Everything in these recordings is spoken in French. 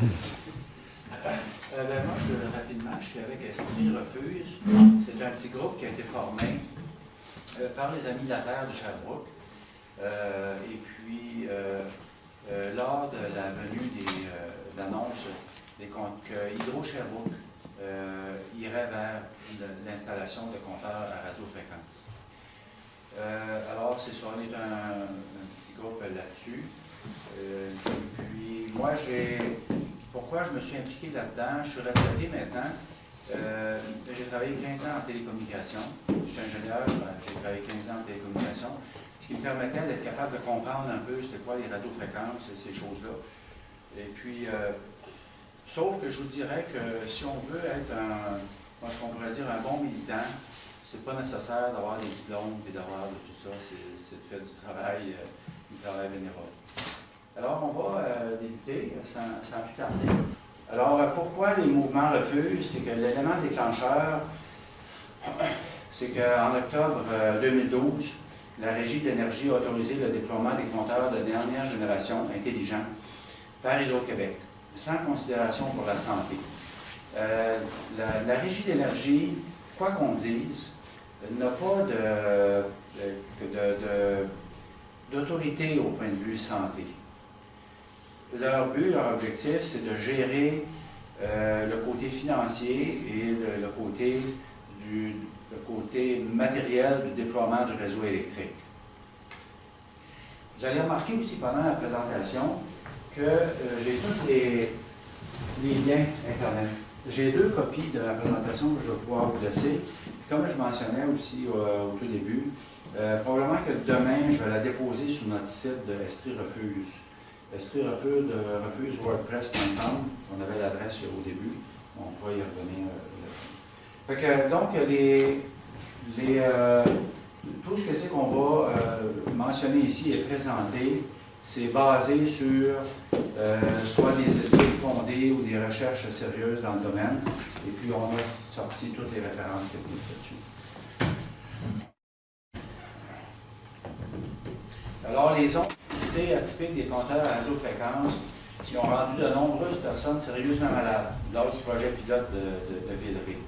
Moi, rapidement, je suis avec Estrie Refuse. C'est un petit groupe qui a été formé par les Amis de la Terre de Sherbrooke. Et puis, lors de la venue de l'annonce que Hydro-Sherbrooke irait vers l'installation de compteurs à radiofréquence. Alors, c'est ça, on est un petit groupe là-dessus. Puis, moi, pourquoi je me suis impliqué là-dedans? Je suis retraité maintenant. J'ai travaillé 15 ans en télécommunication. Je suis ingénieur, j'ai travaillé 15 ans en télécommunication, ce qui me permettait d'être capable de comprendre un peu c'était quoi les radiofréquences et ces choses-là. Et puis, sauf que je vous dirais que si on veut être ce qu'on pourrait dire un bon militant, c'est pas nécessaire d'avoir des diplômes et d'avoir de tout ça, c'est de faire du travail bénévole. Alors, on va débuter sans plus tarder. Alors, pourquoi les mouvements refusent? C'est que l'élément déclencheur, c'est qu'en octobre 2012, la Régie de l'énergie a autorisé le déploiement des compteurs de dernière génération intelligents par Hydro-Québec, sans considération pour la santé. La Régie de l'énergie, quoi qu'on dise, n'a pas d'autorité au point de vue santé. Leur but, leur objectif, c'est de gérer le côté financier et le côté matériel du déploiement du réseau électrique. Vous allez remarquer aussi pendant la présentation que j'ai tous les liens Internet. J'ai 2 copies de la présentation que je vais pouvoir vous laisser. Comme je mentionnais aussi au tout début, probablement que demain, je vais la déposer sur notre site de Estrie Refuse. Estrie Refuse WordPress.com, on avait l'adresse au début, on pourra y revenir là-dessus. Donc, tout ce que c'est qu'on va mentionner ici et présenter, c'est basé sur soit des études fondées ou des recherches sérieuses dans le domaine, et puis on a sorti toutes les références techniques là-dessus. Alors, les ondes atypiques des compteurs à radiofréquence qui ont rendu de nombreuses personnes sérieusement malades lors du projet pilote de Villeray.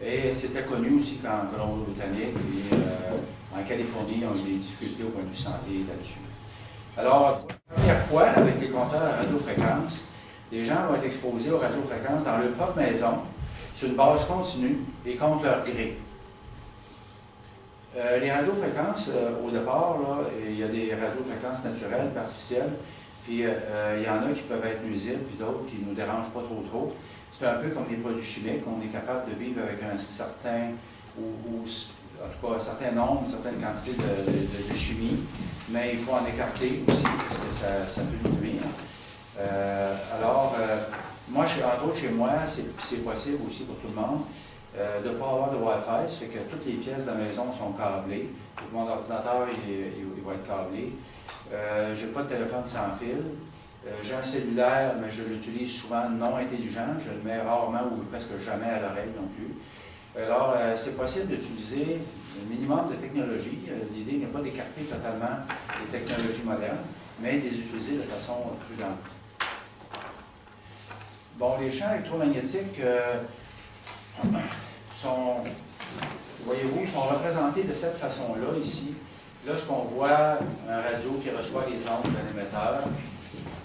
Et c'était connu aussi qu'en Colombie-Britannique et en Californie, on a eu des difficultés au point de vue santé là-dessus. Alors, pour la première fois, avec les compteurs à radiofréquence, les gens vont être exposés aux radiofréquences dans leur propre maison, sur une base continue et contre leur gré. Les radiofréquences, au départ, là, il y a des radiofréquences naturelles, artificielles, puis il y en a qui peuvent être nuisibles, puis d'autres qui ne nous dérangent pas trop. C'est un peu comme des produits chimiques, on est capable de vivre avec un certain, en tout cas un certain nombre, une certaine quantité de chimie, mais il faut en écarter aussi, parce que ça peut nous nuire. Moi, entre autres, chez moi, c'est possible aussi pour tout le monde, de ne pas avoir de Wi-Fi, ça fait que toutes les pièces de la maison sont câblées. Donc, mon ordinateur, il va être câblé. Je n'ai pas de téléphone sans fil. J'ai un cellulaire, mais je l'utilise souvent non intelligent. Je le mets rarement ou presque jamais à l'oreille non plus. Alors, c'est possible d'utiliser un minimum de technologie. L'idée n'est pas d'écarter totalement les technologies modernes, mais de les utiliser de façon prudente. Bon, les champs électromagnétiques voyez-vous, sont représentés de cette façon-là ici. Là, ce qu'on voit, un radio qui reçoit les ondes d'un émetteur,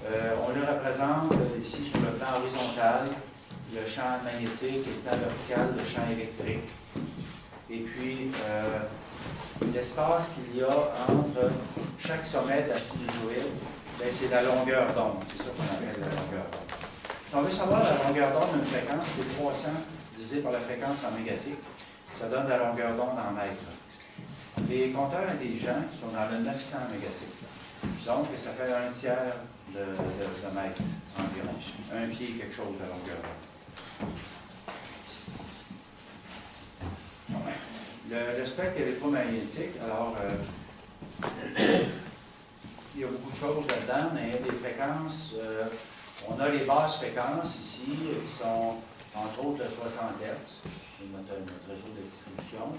on le représente ici sur le plan horizontal, le champ magnétique, et le plan vertical, le champ électrique. Et puis, l'espace qu'il y a entre chaque sommet de la sinusoïde, c'est la longueur d'onde. C'est ça qu'on appelle la longueur d'onde. Si on veut savoir la longueur d'onde d'une fréquence, c'est 300 divisé par la fréquence en mégacycles, ça donne la longueur d'onde en mètres. Les compteurs intelligents sont dans le 900 mégacycles. Donc, ça fait un tiers de mètre environ. Un pied, quelque chose de longueur d'onde. Le spectre électromagnétique, alors, il y a beaucoup de choses là-dedans, mais il y a des fréquences. On a les basses fréquences ici, qui sont entre autres le 60 Hz, c'est notre réseau de distribution.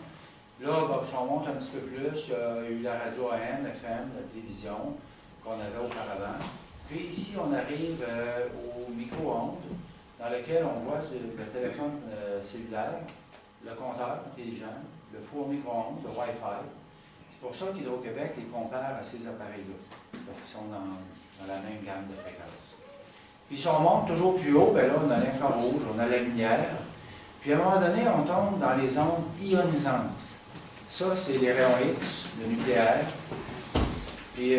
Là, si on monte un petit peu plus, il y a eu la radio AM, FM, la télévision qu'on avait auparavant. Puis ici, on arrive au micro-ondes, dans lequel on voit le téléphone cellulaire, le compteur intelligent, le four micro-ondes, le Wi-Fi. C'est pour ça qu'Hydro-Québec les compare à ces appareils-là, parce qu'ils sont dans la même gamme de fréquences. Puis si on monte toujours plus haut, bien là, on a l'infrarouge, on a la lumière. Puis à un moment donné, on tombe dans les ondes ionisantes. Ça, c'est les rayons X, le nucléaire. Puis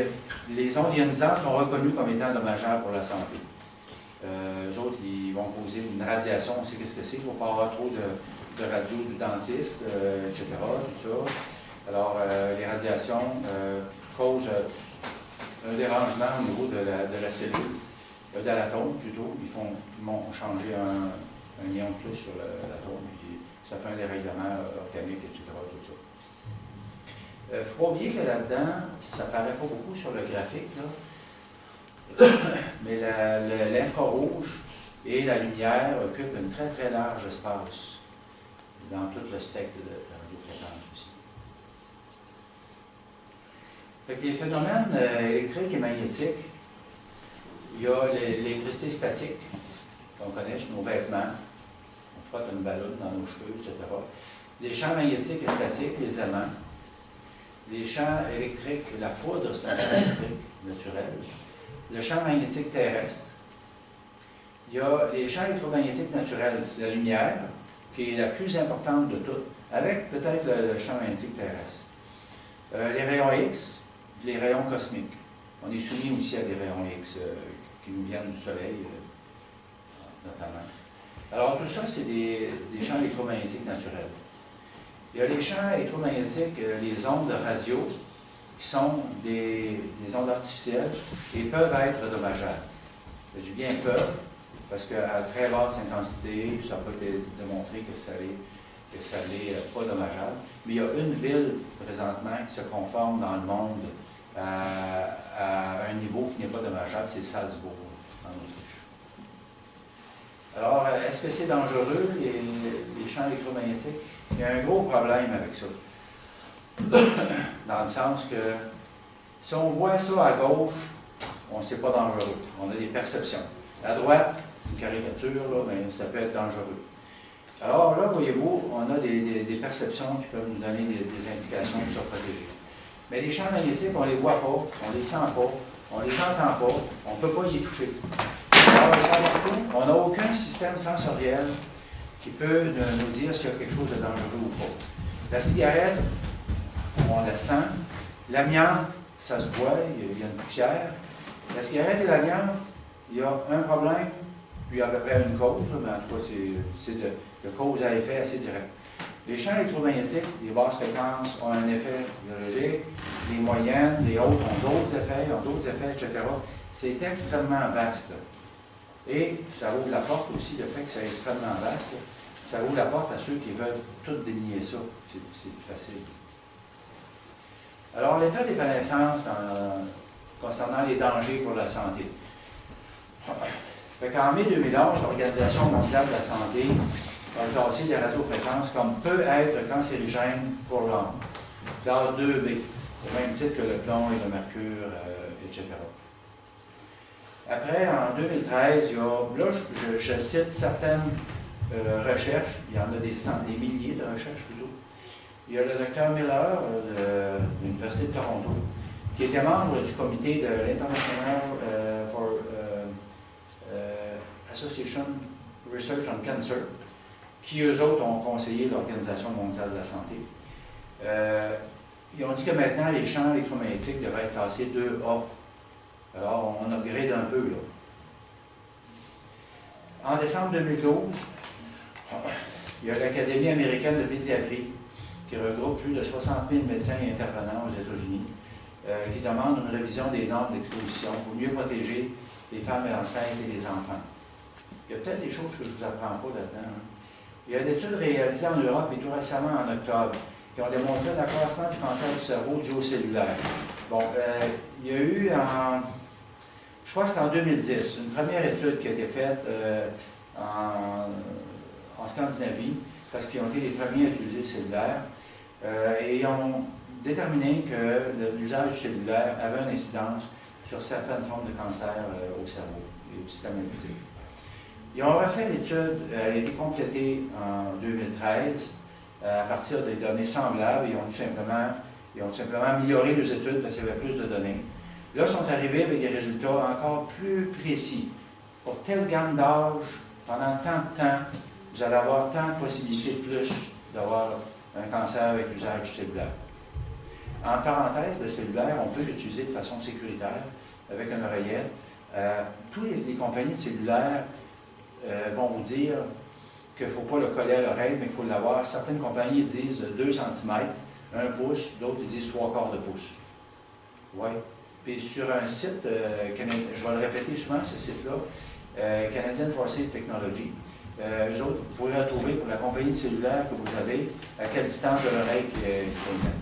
les ondes ionisantes sont reconnues comme étant dommageables pour la santé. Eux autres, ils vont causer une radiation, on sait qu'est-ce que c'est, il ne faut pas avoir trop de radio du dentiste, etc., tout ça. Alors, les radiations causent un dérangement au niveau de la cellule, de l'atome plutôt. Ils vont changer un ion de plus sur l'atome, puis ça fait un dérèglement organique, etc., tout ça. Il ne faut pas oublier que là-dedans, ça ne paraît pas beaucoup sur le graphique, là, mais l'infrarouge et la lumière occupent un très très large espace dans tout le spectre de radiofréquence aussi. Fait que les phénomènes électriques et magnétiques, il y a l'électricité statique, qu'on connaît sur nos vêtements, on frotte une ballonne dans nos cheveux, etc. Les champs magnétiques et statiques, les aimants. Les champs électriques, la foudre, c'est un champ électrique naturel. Le champ magnétique terrestre. Il y a les champs électromagnétiques naturels, c'est la lumière, qui est la plus importante de toutes, avec peut-être le champ magnétique terrestre. Les rayons X, les rayons cosmiques. On est soumis aussi à des rayons X qui nous viennent du Soleil, notamment. Alors tout ça, c'est des champs électromagnétiques naturels. Il y a les champs électromagnétiques, les ondes radio, qui sont des ondes artificielles et peuvent être dommageables. Je dis bien peuvent, parce qu'à très basse intensité, ça n'a pas été démontré que ça n'est pas dommageable. Mais il y a une ville présentement qui se conforme dans le monde à un niveau qui n'est pas dommageable, c'est Salzbourg, en Autriche. Alors, est-ce que c'est dangereux, les champs électromagnétiques? Il y a un gros problème avec ça. Dans le sens que si on voit ça à gauche, on ne sait pas dangereux. On a des perceptions. À droite, une caricature, là, mais ça peut être dangereux. Alors là, voyez-vous, on a des perceptions qui peuvent nous donner des indications pour se protéger. Mais les champs magnétiques, on ne les voit pas, on ne les sent pas, on ne les entend pas, on ne peut pas y toucher. Alors, on n'a aucun système sensoriel qui peut nous dire s'il y a quelque chose de dangereux ou pas. La cigarette, on la sent. L'amiante, ça se voit, il y a une poussière. La cigarette et l'amiante, il y a un problème, puis à peu près une cause, mais en tout cas, c'est de cause à effet assez direct. Les champs électromagnétiques, les basses fréquences ont un effet biologique, les moyennes, les hautes ont d'autres effets, etc. C'est extrêmement vaste. Et ça ouvre la porte aussi, le fait que c'est extrêmement vaste, ça ouvre la porte à ceux qui veulent tout dénier ça. C'est facile. Alors, l'état des connaissances concernant les dangers pour la santé. En mai 2011, l'Organisation mondiale de la santé a classé les radiofréquences comme peut être cancérigènes pour l'homme. Classe 2B, au même titre que le plomb et le mercure, etc. Après, en 2013, il y a, là, je cite certaines recherches, il y en a des milliers de recherches plutôt. Il y a le Dr Miller de l'Université de Toronto, qui était membre du comité de l'International Association Research on Cancer, qui eux autres ont conseillé l'Organisation mondiale de la santé. Ils ont dit que maintenant les champs électromagnétiques devraient être classés 2A. Alors on upgrade un peu là. En décembre 2012, il y a l'Académie américaine de pédiatrie qui regroupe plus de 60 000 médecins et intervenants aux États-Unis, qui demande une révision des normes d'exposition pour mieux protéger les femmes enceintes et les enfants. Il y a peut-être des choses que je ne vous apprends pas là-dedans. Hein. Il y a une étude réalisée en Europe et tout récemment en octobre qui ont démontré l'accroissement du cancer du cerveau dû au cellulaire. Bon, il y a eu, je crois que c'est en 2010, une première étude qui a été faite en Scandinavie, parce qu'ils ont été les premiers à utiliser le cellulaire, et ils ont déterminé que l'usage du cellulaire avait une incidence sur certaines formes de cancer au cerveau et au système digestif. Ils ont refait l'étude, elle a été complétée en 2013 à partir des données semblables. Ils ont tout simplement amélioré les études parce qu'il y avait plus de données. Là, ils sont arrivés avec des résultats encore plus précis. Pour telle gamme d'âge, pendant tant de temps, vous allez avoir tant de possibilités de plus d'avoir un cancer avec l'usage du cellulaire. En parenthèse, le cellulaire, on peut l'utiliser de façon sécuritaire avec une oreillette. Toutes les compagnies de cellulaires vont vous dire qu'il ne faut pas le coller à l'oreille, mais qu'il faut l'avoir. Certaines compagnies disent 2 cm, 1 pouce, d'autres disent 3/4 de pouce. Oui. Puis sur un site, je vais le répéter souvent, ce site-là, Canadian Forces Technology, eux autres, vous pouvez retrouver pour la compagnie de cellulaire que vous avez, à quelle distance de l'oreille qu'il faut le mettre.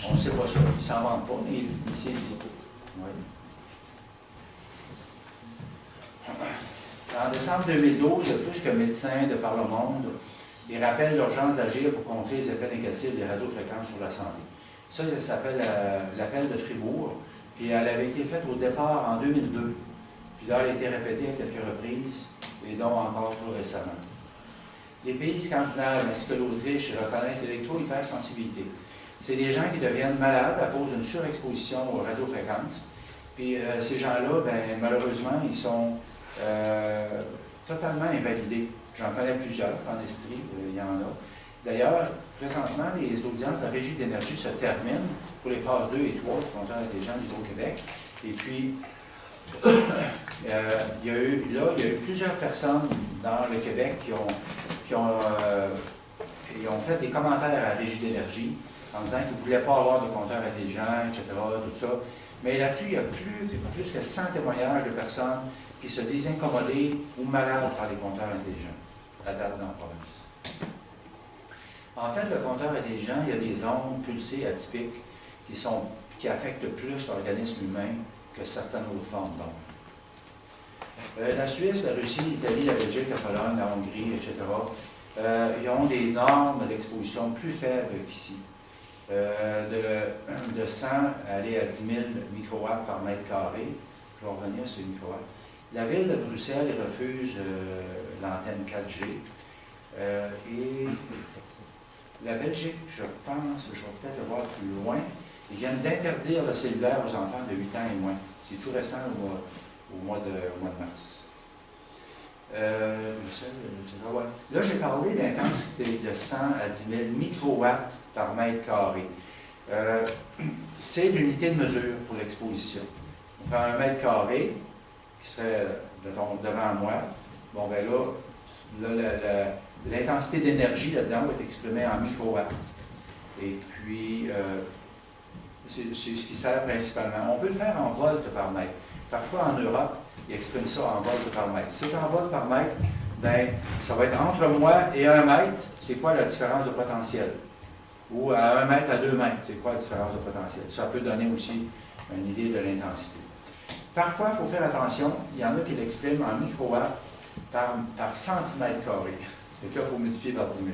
On ne sait pas ça, ils ne s'en vendent pas, mais ici, il dit. Oui. En décembre 2012, il y a plus que médecins de par le monde, ils rappellent l'urgence d'agir pour contrer les effets négatifs des radiofréquences sur la santé. Ça s'appelle l'appel de Fribourg, et elle avait été faite au départ en 2002. Puis là, elle a été répétée à quelques reprises, et dont encore tout récemment. Les pays scandinaves, ainsi que l'Autriche, reconnaissent l'électro-hypersensibilité. C'est des gens qui deviennent malades à cause d'une surexposition aux radiofréquences. Puis ces gens-là, malheureusement, ils sont totalement invalidés. J'en connais plusieurs, en Estrie, il y en a. D'ailleurs, présentement, les audiences de la Régie d'énergie se terminent pour les phases 2 et 3 du compteur intelligent d'Hydro-Québec. Et puis, il y a eu plusieurs personnes dans le Québec qui ont fait des commentaires à la Régie d'énergie en disant qu'ils ne voulaient pas avoir de compteur intelligent, etc., tout ça. Mais là-dessus, il y a plus que 100 témoignages de personnes qui se disent incommodées ou malades par les compteurs intelligents à date dans la province. En fait, le compteur intelligent, il y a des ondes pulsées atypiques qui affectent plus l'organisme humain que certaines autres formes d'ondes. La Suisse, la Russie, l'Italie, la Belgique, la Pologne, la Hongrie, etc., ils ont des normes d'exposition plus faibles qu'ici. De 100 aller à 10 000 microwatts par mètre carré. Je vais revenir sur les microwatts. La ville de Bruxelles refuse l'antenne 4G. Et la Belgique, je pense, je vais peut-être le voir plus loin, ils viennent d'interdire le cellulaire aux enfants de 8 ans et moins. C'est tout récent au mois de mars. Là, j'ai parlé d'intensité de 100 à 10 000 microwatts par mètre carré. C'est l'unité de mesure pour l'exposition. On prend un mètre carré, qui serait, disons, devant moi. Bon, ben là, l'intensité d'énergie là-dedans va être exprimée en microwatts. Et puis, c'est ce qui sert principalement. On peut le faire en volts par mètre. Parfois, en Europe, ils expriment ça en volts par mètre. Si c'est en volts par mètre, ben, ça va être entre moi et 1 mètre, c'est quoi la différence de potentiel? Ou à 1 mètre à 2 mètres, c'est quoi la différence de potentiel? Ça peut donner aussi une idée de l'intensité. Parfois, il faut faire attention, il y en a qui l'expriment en microwatts par centimètre carré. Et là, il faut multiplier par 10 000.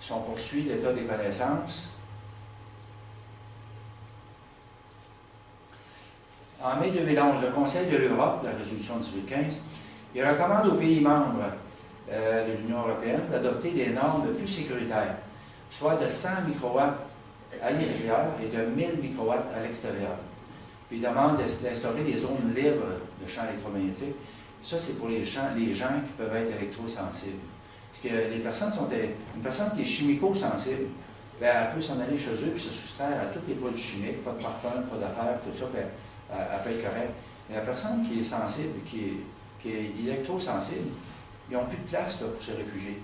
Si on poursuit l'état des connaissances, en mai 2011, le Conseil de l'Europe, la résolution 1815, il recommande aux pays membres de l'Union européenne d'adopter des normes plus sécuritaires, soit de 100 microwatts à l'intérieur et de 1000 microwatts à l'extérieur. Puis il demande d'instaurer des zones libres de champs électromagnétiques. Ça, c'est pour les gens qui peuvent être électrosensibles. Parce que les personnes une personne qui est chimico-sensible, bien, elle peut s'en aller chez eux et se soustraire à tous les produits chimiques, pas de parfum, pas d'affaires, tout ça, bien, elle peut être correcte. Mais la personne qui est sensible, qui est électrosensible, ils n'ont plus de place là, pour se réfugier.